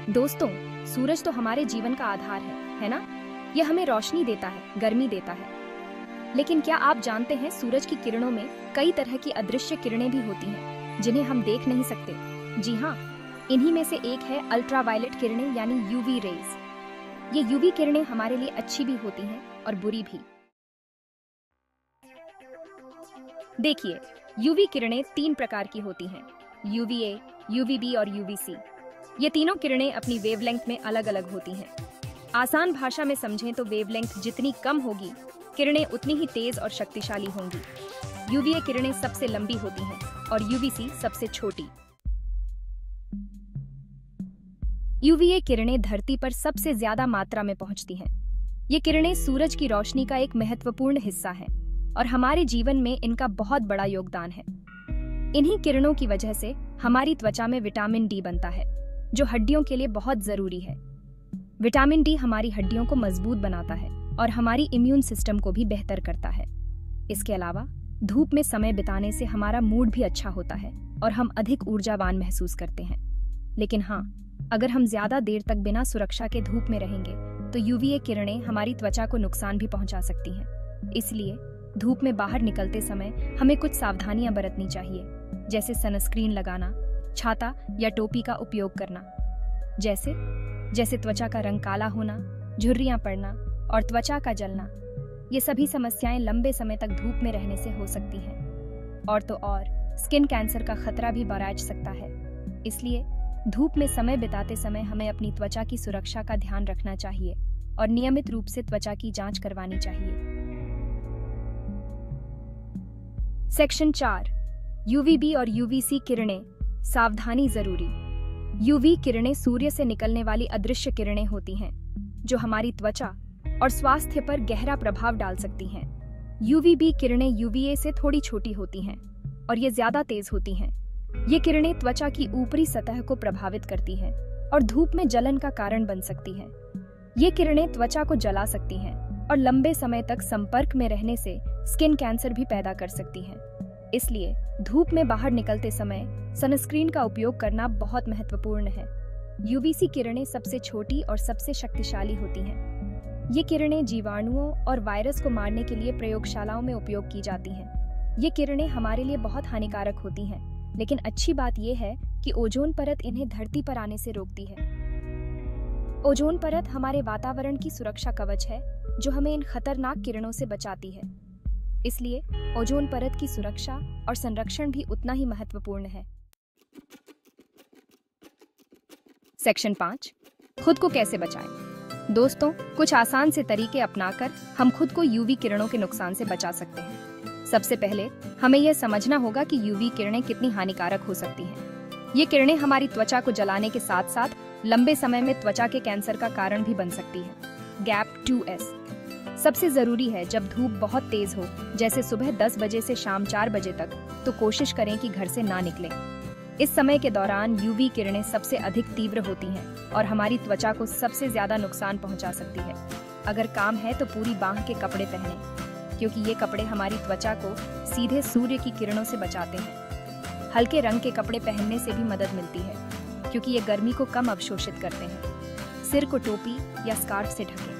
दोस्तों, सूरज तो हमारे जीवन का आधार है ना? यह हमें रोशनी देता है, गर्मी देता है। लेकिन क्या आप जानते हैं सूरज की किरणों में कई तरह की अदृश्य किरणें भी होती हैं, जिन्हें हम देख नहीं सकते। जी हाँ, इन्हीं में से एक है अल्ट्रावायलेट किरणें यानी यूवी रेज। ये यूवी किरणें हमारे लिए अच्छी भी होती हैं और बुरी भी। देखिए, यूवी किरणें 3 प्रकार की होती हैं, यूवीए, यूवीबी और यूवीसी। ये तीनों किरणें अपनी वेवलेंथ में अलग अलग होती हैं। आसान भाषा में समझें तो वेवलेंथ जितनी कम होगी, किरणें उतनी ही तेज और शक्तिशाली होंगी। यूवीए किरणें सबसे लंबी होती हैं और यूवीसी सबसे छोटी। यूवीए किरणें धरती पर सबसे ज्यादा मात्रा में पहुंचती हैं। ये किरणें सूरज की रोशनी का एक महत्वपूर्ण हिस्सा हैं और हमारे जीवन में इनका बहुत बड़ा योगदान है। इन्हीं किरणों की वजह से हमारी त्वचा में विटामिन डी बनता है, जो हड्डियों के लिए बहुत जरूरी है। विटामिन डी हमारी हड्डियों को मजबूत बनाता है और हमारी इम्यून सिस्टम को भी बेहतर करता है। इसके अलावा धूप में समय बिताने से हमारा मूड भी अच्छा होता है और हम अधिक ऊर्जावान महसूस करते हैं। लेकिन हाँ, अगर हम ज्यादा देर तक बिना सुरक्षा के धूप में रहेंगे तो यूवीए किरणें हमारी त्वचा को नुकसान भी पहुंचा सकती हैं। इसलिए धूप में बाहर निकलते समय हमें कुछ सावधानियां बरतनी चाहिए, जैसे सनस्क्रीन लगाना, छाता या टोपी का उपयोग करना। जैसे त्वचा का रंग काला होना, झुर्रियां पड़ना और त्वचा का जलना। ये सभी समस्याएं लंबे समय तक धूप में रहने से हो सकती हैं। और तो और स्किन कैंसर का खतरा भी बढ़ सकता है। इसलिए धूप में समय बिताते समय हमें अपनी त्वचा की सुरक्षा का ध्यान रखना चाहिए और नियमित रूप से त्वचा की जांच करवानी चाहिए। सेक्शन 4, यूवीबी और यूवीसी किरणें। सावधानी जरूरी। यूवी किरणें सूर्य से निकलने वाली अदृश्य किरणें होती हैं, जो हमारी त्वचा और स्वास्थ्य पर गहरा प्रभाव डाल सकती हैं। यूवीबी किरणें यूवीए से थोड़ी छोटी होती हैं और ये ज्यादा तेज होती हैं। ये किरणें त्वचा की ऊपरी सतह को प्रभावित करती हैं और धूप में जलन का कारण बन सकती हैं। ये किरणें त्वचा को जला सकती हैं और लंबे समय तक संपर्क में रहने से स्किन कैंसर भी पैदा कर सकती हैं। इसलिए धूप में बाहर निकलते समय सनस्क्रीन का उपयोग करना बहुत महत्वपूर्ण है। यूवीसी किरणें सबसे छोटी और सबसे शक्तिशाली होती हैं। ये किरणें जीवाणुओं और वायरस को मारने के लिए प्रयोगशालाओं में उपयोग की जाती हैं। ये किरणें हमारे लिए बहुत हानिकारक होती हैं, लेकिन अच्छी बात यह है कि ओजोन परत इन्हें धरती पर आने से रोकती है। ओजोन परत हमारे वातावरण की सुरक्षा कवच है, जो हमें इन खतरनाक किरणों से बचाती है। इसलिए ओजोन परत की सुरक्षा और संरक्षण भी उतना ही महत्वपूर्ण है। सेक्शन 5, खुद को कैसे बचाएं? दोस्तों, कुछ आसान से तरीके अपनाकर हम खुद को यूवी किरणों के नुकसान से बचा सकते हैं। सबसे पहले हमें यह समझना होगा कि यूवी किरणें कितनी हानिकारक हो सकती हैं। ये किरणें हमारी त्वचा को जलाने के साथ साथ लंबे समय में त्वचा के कैंसर का कारण भी बन सकती है। Gap 2S। सबसे जरूरी है, जब धूप बहुत तेज हो, जैसे सुबह 10 बजे से शाम 4 बजे तक, तो कोशिश करें कि घर से ना निकलें। इस समय के दौरान यूवी किरणें सबसे अधिक तीव्र होती हैं और हमारी त्वचा को सबसे ज्यादा नुकसान पहुंचा सकती है। अगर काम है तो पूरी बांह के कपड़े पहनें, क्योंकि ये कपड़े हमारी त्वचा को सीधे सूर्य की किरणों से बचाते हैं। हल्के रंग के कपड़े पहनने से भी मदद मिलती है, क्योंकि ये गर्मी को कम अवशोषित करते हैं। सिर को टोपी या स्कार्फ से ढकें।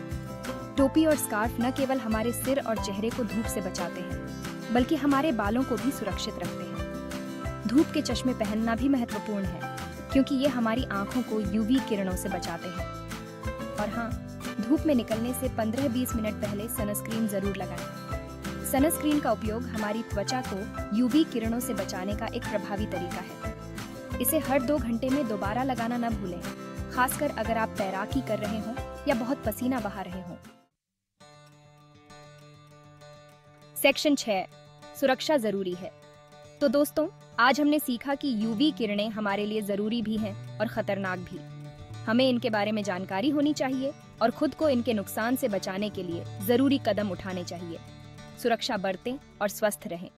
टोपी और स्कार्फ न केवल हमारे सिर और चेहरे को धूप से बचाते हैं, बल्कि हमारे बालों को भी सुरक्षित रखते हैं। धूप के चश्मे पहनना भी महत्वपूर्ण है, क्योंकि ये हमारी आंखों को यूवी किरणों से बचाते हैं। और हाँ, धूप में निकलने से 15-20 मिनट पहले सनस्क्रीन जरूर लगाएं। सनस्क्रीन का उपयोग हमारी त्वचा को यूवी किरणों से बचाने का एक प्रभावी तरीका है। इसे हर 2 घंटे में दोबारा लगाना न भूलें, खासकर अगर आप तैराकी कर रहे हों या बहुत पसीना बहा रहे हों। सेक्शन 6, सुरक्षा जरूरी है। तो दोस्तों, आज हमने सीखा कि यूवी किरणें हमारे लिए जरूरी भी हैं और खतरनाक भी। हमें इनके बारे में जानकारी होनी चाहिए और खुद को इनके नुकसान से बचाने के लिए जरूरी कदम उठाने चाहिए। सुरक्षा बरतें और स्वस्थ रहें।